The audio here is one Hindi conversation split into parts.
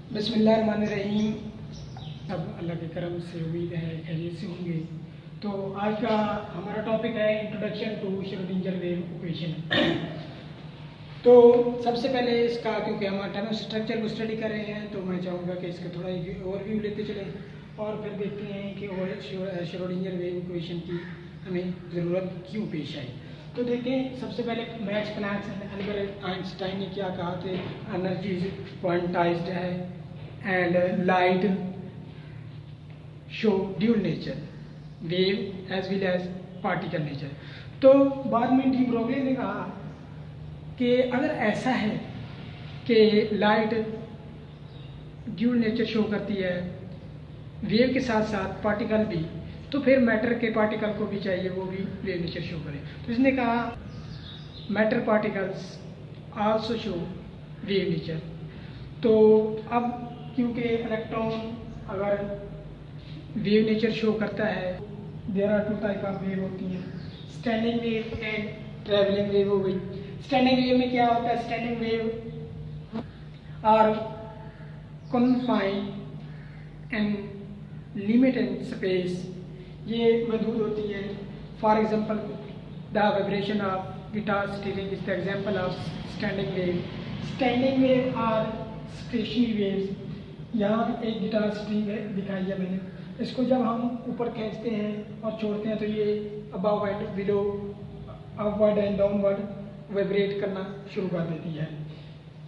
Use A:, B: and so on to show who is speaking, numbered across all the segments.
A: बिस्मिल्लाहिर्रहमानिर्रहीम। सब अल्लाह के करम से उम्मीद है खैरियत से होंगे। तो आज का हमारा टॉपिक है introduction to Schrodinger wave equation. तो सबसे पहले इसका, क्योंकि हम एटॉमिक स्ट्रक्चर को स्टडी कर रहे हैं, तो मैं चाहूँगा कि इसका थोड़ा ओवरव्यू लेते चलें और फिर देखते हैं कि श्रोडिंगर वेव इक्वेशन की हमें ज़रूरत क्यों पेश आई। तो देखें, सबसे पहले Max Planck and Albert Einstein ने क्या कहा थे, एनर्जी इज क्वांटाइज्ड है and light show dual nature, wave as well as particle nature. तो बाद में डी ब्रोगली ने कहा कि अगर ऐसा है कि लाइट ड्यूल नेचर शो करती है वेव के साथ साथ पार्टिकल भी, तो फिर मैटर के पार्टिकल को भी चाहिए वो भी वेव नेचर शो करें। तो इसने कहा matter particles also show wave nature. तो अब क्योंकि इलेक्ट्रॉन अगर वेव नेचर शो करता है, there are two type of wave होती हैं, standing wave and travelling wave हो गई। स्टैंडिंग वेव में क्या होता है, standing wave are confined and limited space, ये महदूद होती है। For example the vibration of guitar string is the example of standing wave. Standing wave are stationary waves. यहाँ एक गिटार स्ट्रिंग दिखाई है मैंने, इसको जब हम ऊपर खींचते हैं और छोड़ते हैं तो ये above and below, upward and downward vibrate करना शुरू कर देती है।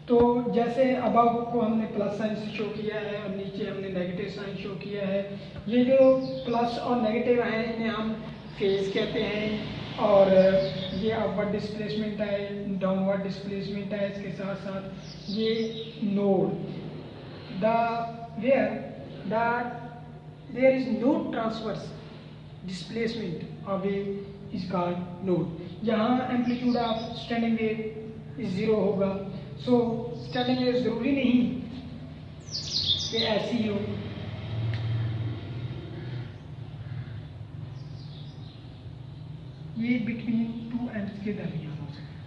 A: तो जैसे अबव को हमने प्लस साइन शो किया है और नीचे हमने नेगेटिव साइन शो किया है। ये जो प्लस और नेगेटिव हैं इन्हें हम फेज कहते हैं, और ये अपवर्ड डिस्प्लेसमेंट है, डाउनवर्ड डिस्प्लेसमेंट है। इसके साथ साथ ये node, there is no transverse displacement of wave is called node. यहाँ amplitude of standing wave is 0 होगा। सो स्टैंडिंग वेव जरूरी नहीं कि ऐसी हो, ये बिटवीन टू एंड्स के दरमियान हो सकता है,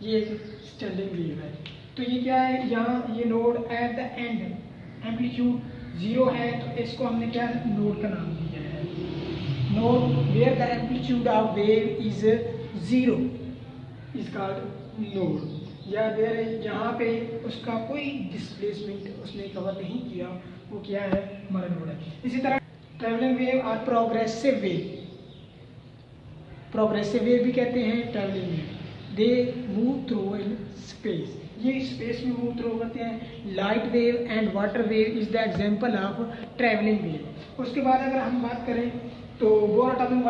A: ये स्टैंडिंग वेव है। तो ये क्या है, यहाँ ये node at the end amplitude 0 है, तो इसको हमने क्या नोड का नाम दिया है। Node where the amplitude of wave is 0 is called node. या देर यहाँ पे उसका कोई डिस्प्लेसमेंट उसने कवर नहीं किया, वो क्या है, हमारा नोड है। इसी तरह ट्रैवलिंग वेव और प्रोग्रेसिव वेव, प्रोग्रेसिव वेव भी कहते हैं travelling wave. They move through in space, ये स्पेस में मूव थ्रू करते हैं। Light wave and water wave is the example of travelling wave. उसके बाद अगर हम बात करें तो बोर एटॉमिक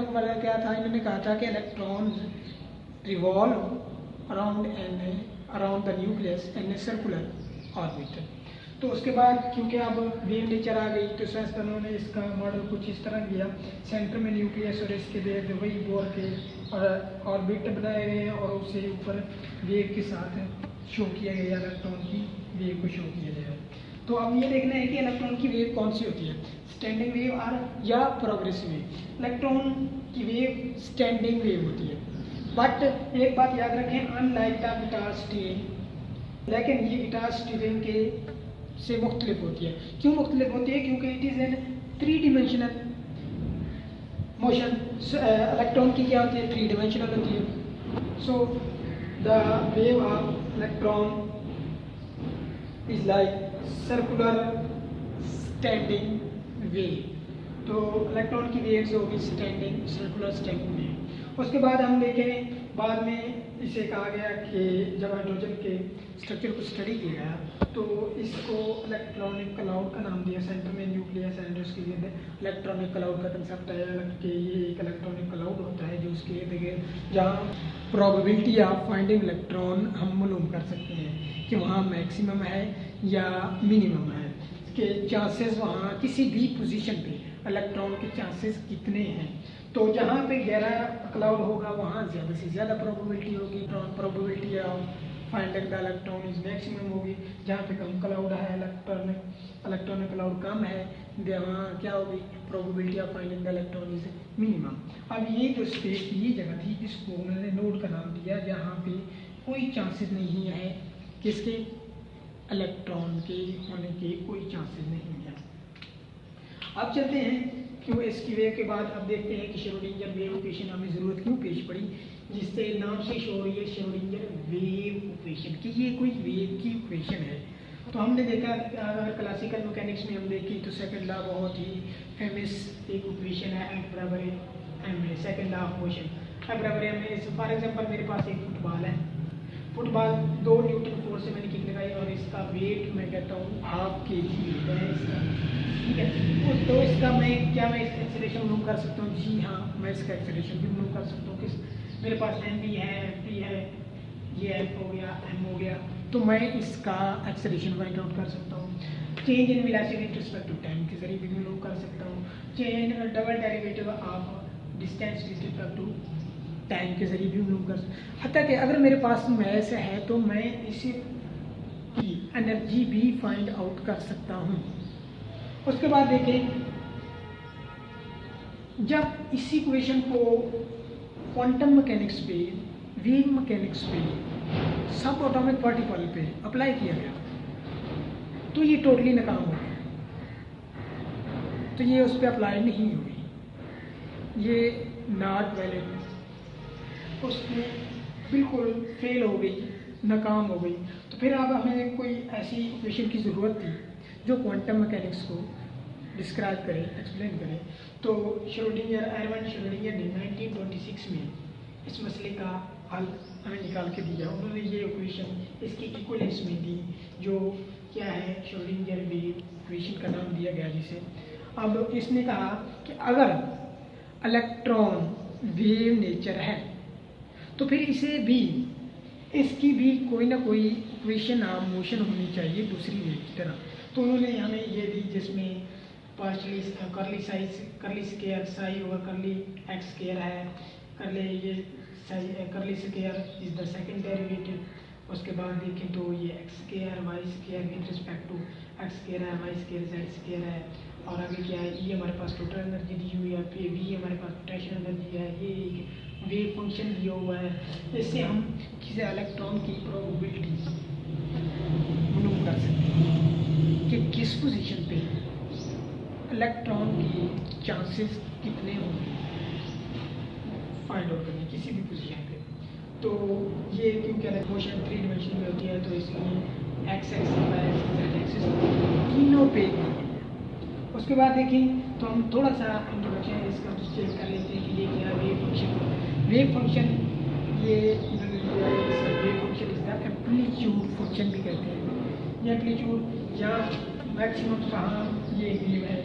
A: मॉडल क्या था, इन्होंने कहा था कि electron revolve around the nucleus in a circular orbit। तो उसके बाद क्योंकि अब वेव नेचर आ गई, तो शास्त्रज्ञों ने इसका मॉडल कुछ इस तरह किया, सेंटर में न्यूक्लियस और इसके इर्द वही बोर के ऑर्बिट बनाए गए हैं और उससे ऊपर वेव के साथ शो किया गया, इलेक्ट्रॉन की वेव को शो किया गया। तो अब ये देखना है कि इलेक्ट्रॉन की वेव कौन सी होती है, स्टैंडिंग वेव और या प्रोग्रेसिव वेव। इलेक्ट्रॉन की वेव स्टैंडिंग वेव होती है, बट एक बात याद रखें, अनलाइक द गिटार स्टीरिंग, लेकिन ये गिटार स्टीरिंग के से मुख्तलिफ होती है। क्यों मुख्तलिफ होती है, क्योंकि it is an 3 dimensional motion. Electron की क्या होती है, 3 डिमेंशनल होती है। So the wave of electron is like circular standing wave. तो इलेक्ट्रॉन की वेव्स होगी स्टैंडिंग, सर्कुलर स्टैंडिंग वेव। उसके बाद हम देखें, बाद में इसे कहा गया कि जब हाइड्रोजन के स्ट्रक्चर को स्टडी किया गया तो इसको इलेक्ट्रॉनिक क्लाउड का नाम दिया। सेंटर में न्यूक्लियस एंड उसके इर्द इलेक्ट्रॉनिक क्लाउड का कंसेप्ट आया कि ये एक इलेक्ट्रॉनिक क्लाउड होता है जो उसके इर्द गिर्द जहाँ प्रोबेबिलिटी ऑफ फाइंडिंग इलेक्ट्रॉन हम मालूम कर सकते हैं कि वहाँ मैक्सिमम है या मिनिमम है, कि चांसेस वहाँ किसी भी पोजीशन पे इलेक्ट्रॉन के चांसेस कितने हैं। तो जहाँ पे गहरा क्लाउड होगा वहाँ ज़्यादा से ज़्यादा प्रोबेबिलिटी होगी, probability of finding the electron is maximum होगी। जहाँ पे कम क्लाउड है, इलेक्ट्रॉनिक क्लाउड कम है, वहाँ क्या होगी, probability of finding the electron is minimum. अब ये जो स्पेस थी, ये जगह थी, इसको उन्होंने नोड का नाम दिया, जहाँ पे कोई चांसेस नहीं है किसके, इलेक्ट्रॉन के होने के कोई चांसेस नहीं है। अब चलते हैं क्यूएस की वेव के बाद अब देखते हैं कि श्रोडिंगर वेव इक्वेशन हमें ज़रूरत क्यों पेश पड़ी, जिससे नाम से शो रही है श्रोडिंगर वेव इक्वेशन कि ये कोई वेव की इक्वेशन है। तो हमने देखा अगर क्लासिकल मैकेनिक्स में हम देखें तो सेकंड लॉ बहुत ही फेमस एक इक्वेशन है, एफ बराबर एम है, second law of motion. F बराबर एम है। फॉर एग्जांपल मेरे पास एक फुटबॉल है, फुटबॉल 2 न्यूटन फोर्स से मैंने किक लगाई और इसका वेट मैं कहता हूँ हाफ kg है इसका, ठीक है। तो इसका मैं इसका एक्सेलरेशन मूव कर सकता हूँ? जी हाँ, मैं इसका एक्सेलरेशन भी मूव कर सकता हूँ। किस मेरे पास एम भी है, एफ भी है, ये एफ हो गया, एम हो गया, तो मैं इसका एक्सेलरेशन फाइंड आउट कर सकता हूँ। Change in velocity with respect to time के जरिए भी मूव कर सकता हूँ। Change double derivative of distance with respect to time के जरिए भी मूव कर सकता हूँ। हत्ता कि अगर मेरे पास मैस है तो मैं इसी की एनर्जी भी फाइंड आउट कर सकता हूँ। उसके बाद देखें, जब इसी इक्वेशन को क्वांटम मैकेनिक्स पे, वेव मैकेनिक्स पे, सब एटॉमिक पार्टिकल पे अप्लाई किया गया तो ये टोटली नाकाम हो गया, तो ये उस पर अप्लाई नहीं हुई, ये नॉट वैलिड, उसमें बिल्कुल फेल हो गई, नाकाम हो गई। तो फिर अब हमें कोई ऐसी इक्वेशन की ज़रूरत थी जो क्वांटम मैकेनिक्स को डिस्क्राइब करे, एक्सप्लेन करे। तो एरवन श्रोडिंगर ने 1926 में इस मसले का हल हमें निकाल के दिया। उन्होंने ये इक्वेशन इसकी इक्विवेलेंस में दी, जो क्या है श्रोडिंगर वेव इक्वेशन का नाम दिया गया जिसे। अब इसने कहा कि अगर इलेक्ट्रॉन वेव नेचर है तो फिर इसकी भी कोई ना कोई इक्वेशन ऑफ मोशन होनी चाहिए दूसरी वेव की तरह। तो उन्होंने हमें ये दी जिसमें partially curly square psi over curly x square है, curly square is the second derivative. उसके बाद देखें तो ये x square y square with respect to x square है, वाई स्केयर जेड स्केयर है, और आगे क्या है, ये हमारे पास टोटल एनर्जी दी हुई है, फिर भी हमारे पास पोटेंशियल एनर्जी है, ये एक वेव फंक्शन दिया हुआ है। इससे हम किसी इलेक्ट्रॉन की प्रोबेबिलिटी मालूम कर सकते हैं कि किस पोजीशन पे इलेक्ट्रॉन की चांसेस कितने होंगे फाइंड आउट करने किसी भी पोजीशन पे। तो ये क्योंकि मोशन 3 डायमेंशन में होती है तो इसलिए x axis y axis z axis तीनों पे। उसके बाद देखें तो हम थोड़ा सा इंट्रोडक्शन इसका चेक कर लेते हैं कि ये क्या वेव फंक्शन ये वेव फंक्शन इसका एम्पलीट्यूड फंक्शन भी कहते हैं। ये एम्पलीट्यूड या मैक्सिमम कहाँ ये वेव है,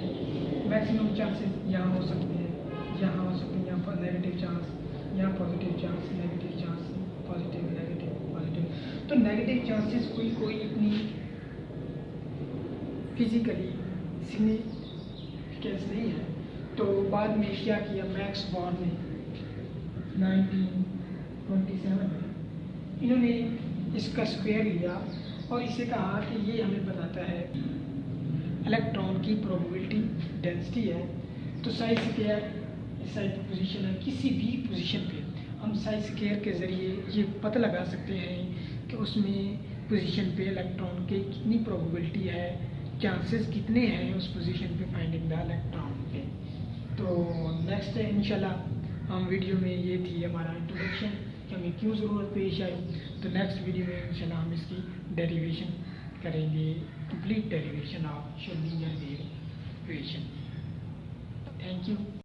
A: मैक्सिमम चांसेस यहाँ हो सकते हैं, यहाँ हो सकते हैं, यहाँ पर नेगेटिव चांस, यहाँ positive chance, negative chance, positive negative positive. तो नेगेटिव चांसेस कोई इतनी फिजिकली सिग्निफिकेंस नहीं है। तो बाद में क्या किया मैक्स बॉर्न ने 1927 में, इन्होंने इसका स्क्वायर लिया और इसे कहा कि ये हमें बताता है इलेक्ट्रॉन की प्रोबेबिलिटी डेंसिटी है। तो साई स्क्वायर साइड पोजीशन है, किसी भी पोजीशन पे हम साई स्क्वायर के ज़रिए ये पता लगा सकते हैं कि उसमें पोजीशन पे इलेक्ट्रॉन के कितनी प्रोबेबिलिटी है, चांसेस कितने हैं उस पोजीशन पे फाइंडिंग द इलेक्ट्रॉन पे। तो नेक्स्ट इंशाल्लाह हम वीडियो में ये थी हमारा इंट्रोडक्शन कि हमें क्यों ज़रूरत पेश आई। तो नेक्स्ट वीडियो में इंशाल्लाह हम इसकी डेरिवेशन करेंगे, complete derivation of Schrodinger wave equation. Thank you.